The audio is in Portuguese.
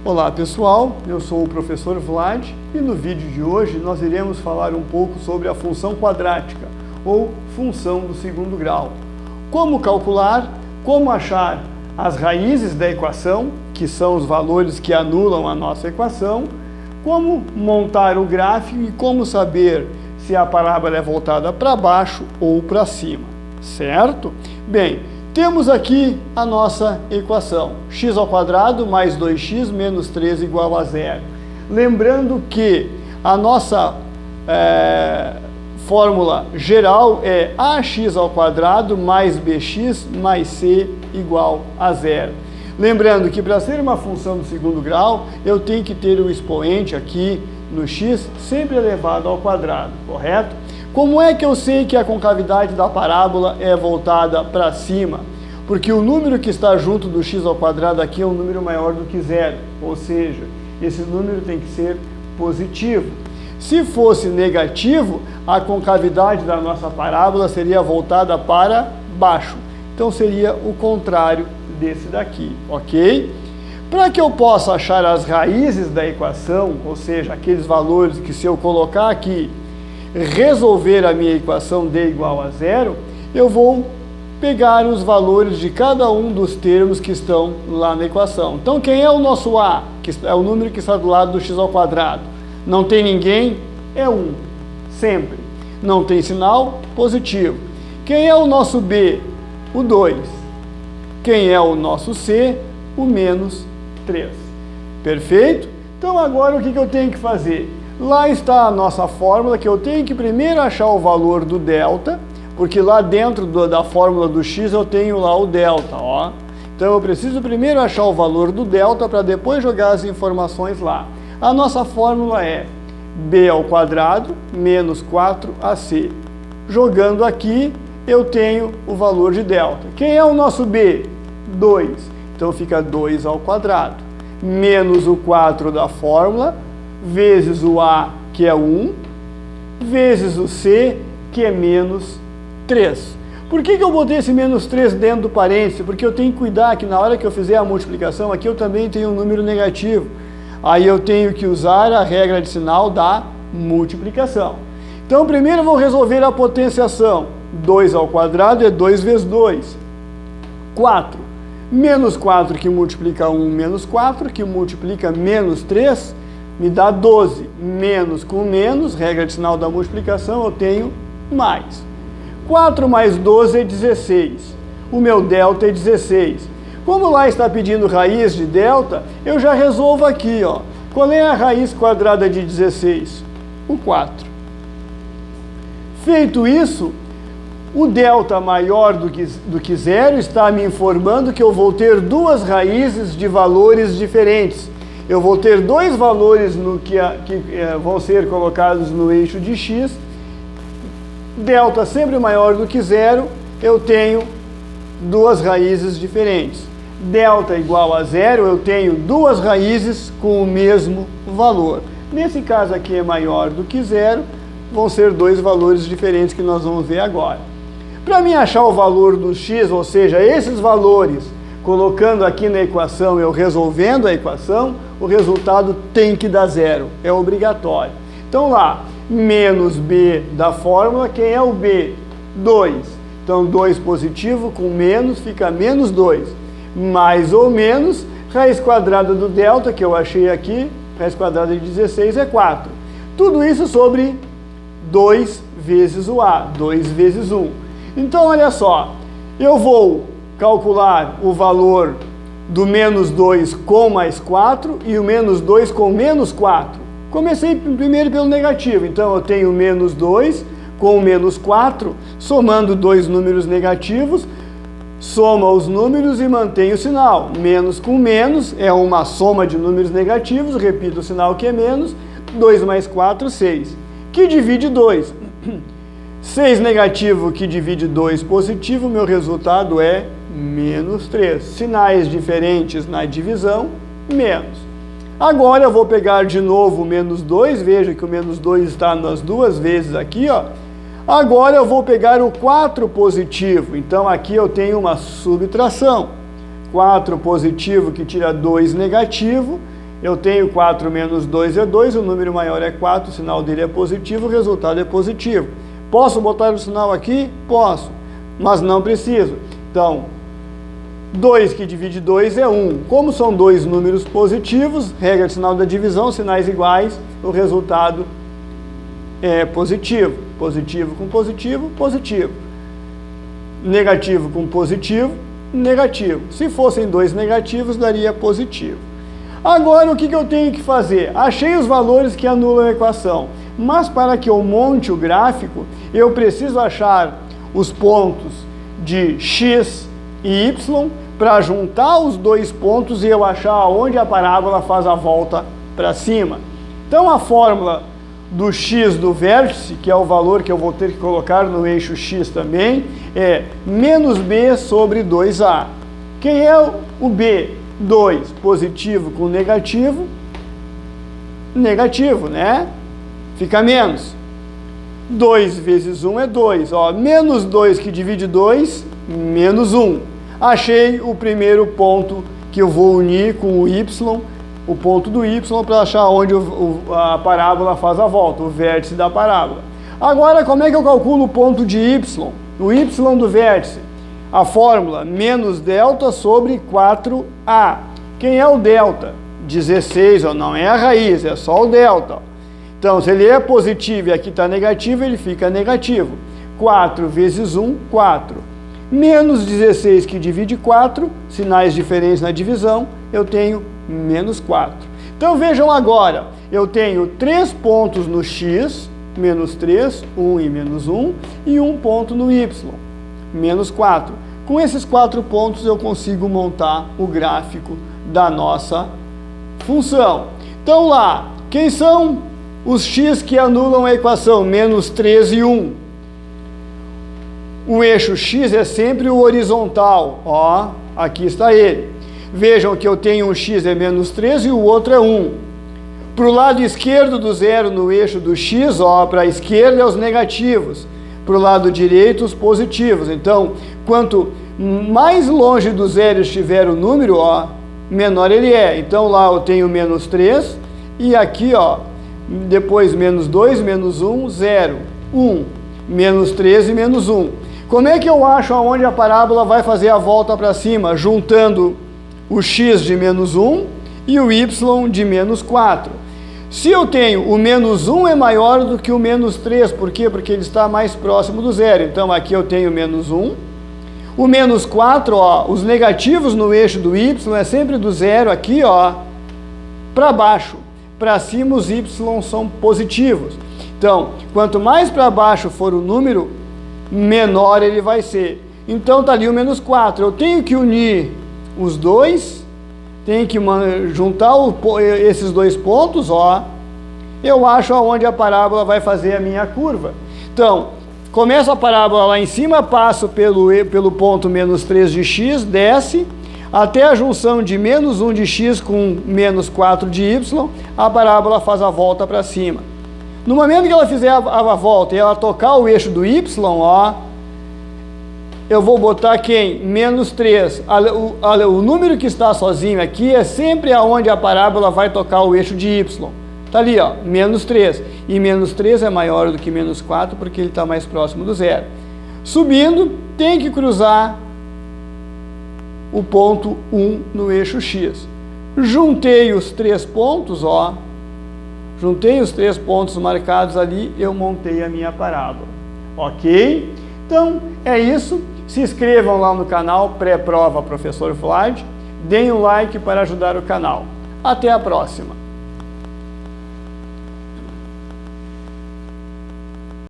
Olá pessoal, eu sou o professor Vlad e no vídeo de hoje nós iremos falar um pouco sobre a função quadrática ou função do segundo grau. Como calcular, como achar as raízes da equação, que são os valores que anulam a nossa equação, como montar o gráfico e como saber se a parábola é voltada para baixo ou para cima, certo? Bem, temos aqui a nossa equação, x² mais 2x menos 3 igual a 0. Lembrando que a nossa fórmula geral é ax² mais bx mais c igual a 0. Lembrando que para ser uma função do segundo grau, eu tenho que ter o expoente aqui no x sempre elevado ao quadrado, correto? Como é que eu sei que a concavidade da parábola é voltada para cima? Porque o número que está junto do x² aqui é um número maior do que 0, ou seja, esse número tem que ser positivo. Se fosse negativo, a concavidade da nossa parábola seria voltada para baixo. Então seria o contrário desse daqui, ok? Para que eu possa achar as raízes da equação, ou seja, aqueles valores que se eu colocar aqui, resolver a minha equação d igual a 0, eu vou pegar os valores de cada um dos termos que estão lá na equação. Então, quem é o nosso a, que é o número que está do lado do x²? Não tem ninguém, é 1, sempre. Não tem sinal, positivo. Quem é o nosso b? O 2. Quem é o nosso c? O menos 3. Perfeito? Então, agora o que eu tenho que fazer? Lá está a nossa fórmula, que eu tenho que primeiro achar o valor do delta, porque lá dentro da fórmula do x eu tenho lá o delta, ó. Então eu preciso primeiro achar o valor do delta para depois jogar as informações lá. A nossa fórmula é b² menos 4ac. Jogando aqui, eu tenho o valor de delta. Quem é o nosso b? 2. Então fica 2² menos o 4 da fórmula, vezes o a, que é 1, vezes o c, que é menos 3. Por que eu botei esse menos 3 dentro do parênteses? Porque eu tenho que cuidar que na hora que eu fizer a multiplicação, aqui eu também tenho um número negativo. Aí eu tenho que usar a regra de sinal da multiplicação. Então, primeiro eu vou resolver a potenciação. 2² é 2 vezes 2. 4. Menos 4 que multiplica 1 menos 4, que multiplica menos 3, me dá 12. Menos com menos, regra de sinal da multiplicação, eu tenho mais. 4 mais 12 é 16. O meu delta é 16. Como lá está pedindo raiz de delta, eu já resolvo aqui, ó. Qual é a raiz quadrada de 16? O 4. Feito isso, o delta maior do que 0 está me informando que eu vou ter duas raízes de valores diferentes. Eu vou ter dois valores que vão ser colocados no eixo de x. Delta sempre maior do que 0, eu tenho duas raízes diferentes. Delta igual a 0, eu tenho duas raízes com o mesmo valor. Nesse caso aqui é maior do que 0, vão ser dois valores diferentes que nós vamos ver agora. Para mim achar o valor do x, ou seja, esses valores, colocando aqui na equação, eu resolvendo a equação, o resultado tem que dar 0, é obrigatório. Então lá, menos b da fórmula, quem é o b? 2. Então 2 positivo com menos fica menos 2. Mais ou menos, raiz quadrada do delta, que eu achei aqui, raiz quadrada de 16 é 4. Tudo isso sobre 2 vezes o a, 2 vezes 1. Então olha só, eu vou calcular o valor do menos 2 com mais 4 e o menos 2 com menos 4. Comecei primeiro pelo negativo, então eu tenho menos 2 com menos 4, somando dois números negativos, soma os números e mantém o sinal. Menos com menos é uma soma de números negativos, repito o sinal que é menos, 2 mais 4, 6, que divide 2. 6 negativo que divide 2 positivo, meu resultado é menos 3. Sinais diferentes na divisão, menos. Agora eu vou pegar de novo o menos 2, veja que o menos 2 está nas duas vezes aqui, ó. Agora eu vou pegar o 4 positivo, então aqui eu tenho uma subtração. 4 positivo que tira 2 negativo, Eu tenho 4 menos 2 é 2, o número maior é 4, o sinal dele é positivo, o resultado é positivo. Posso botar o sinal aqui? Posso, mas não preciso. Então, 2 que divide 2 é 1. Como são dois números positivos, regra de sinal da divisão, sinais iguais, o resultado é positivo. Positivo com positivo, positivo. Negativo com positivo, negativo. Se fossem dois negativos, daria positivo. Agora, o que eu tenho que fazer? Achei os valores que anulam a equação, mas para que eu monte o gráfico, eu preciso achar os pontos de x e y para juntar os dois pontos e eu achar onde a parábola faz a volta para cima. Então, a fórmula do x do vértice, que é o valor que eu vou ter que colocar no eixo x também, é menos b sobre 2a. Quem é o b? 2, positivo com negativo, negativo, né? Fica menos. 2 vezes 1 é 2. Ó, menos 2 que divide 2, menos 1. Achei o primeiro ponto que eu vou unir com o y, o ponto do y, para achar onde a parábola faz a volta, o vértice da parábola. Agora, como é que eu calculo o ponto de y? O y do vértice. A fórmula, menos delta sobre 4a. Quem é o delta? 16, ó, não é a raiz, é só o delta. Então, se ele é positivo e aqui está negativo, ele fica negativo. 4 vezes 1, 4. Menos 16 que divide 4, sinais diferentes na divisão, eu tenho menos 4. Então vejam agora, eu tenho 3 pontos no x, menos 3, 1 e menos 1, e 1 ponto no y, menos 4. Com esses 4 pontos eu consigo montar o gráfico da nossa função. Então lá, quem são os x que anulam a equação? Menos 3 e 1. O eixo x é sempre o horizontal, ó, aqui está ele. Vejam que eu tenho um x é menos 3 e o outro é 1. Para o lado esquerdo do zero no eixo do x, ó, para a esquerda é os negativos, para o lado direito os positivos. Então, quanto mais longe do zero estiver o número, ó, menor ele é. Então lá eu tenho menos 3 e aqui, ó, depois menos 2, menos 1, 0, 1, menos 3 e menos 1. Como é que eu acho aonde a parábola vai fazer a volta para cima? Juntando o x de menos 1 e o y de menos 4. Se eu tenho o menos 1 é maior do que o menos 3, por quê? Porque ele está mais próximo do zero. Então aqui eu tenho menos 1. O menos 4, ó, os negativos no eixo do y é sempre do zero aqui, ó, para baixo. Para cima os y são positivos. Então, quanto mais para baixo for o número, menor ele vai ser. Então tá ali o menos 4. Eu tenho que unir os dois, tenho que juntar esses dois pontos, ó. Eu acho aonde a parábola vai fazer a minha curva. Então, começa a parábola lá em cima, passo pelo ponto menos 3 de x, desce, até a junção de menos 1 de x com menos 4 de y, a parábola faz a volta para cima. No momento que ela fizer a volta e ela tocar o eixo do y, ó, eu vou botar quem? Menos 3. O número que está sozinho aqui é sempre aonde a parábola vai tocar o eixo de y. Está ali, ó, menos 3. E menos 3 é maior do que menos 4 porque ele está mais próximo do zero. Subindo, tem que cruzar o ponto 1 no eixo x. Juntei os 3 pontos, ó. Juntei os 3 pontos marcados ali, eu montei a minha parábola. Ok? Então, é isso. Se inscrevam lá no canal Pré-Prova Professor Vlad. Deem um like para ajudar o canal. Até a próxima!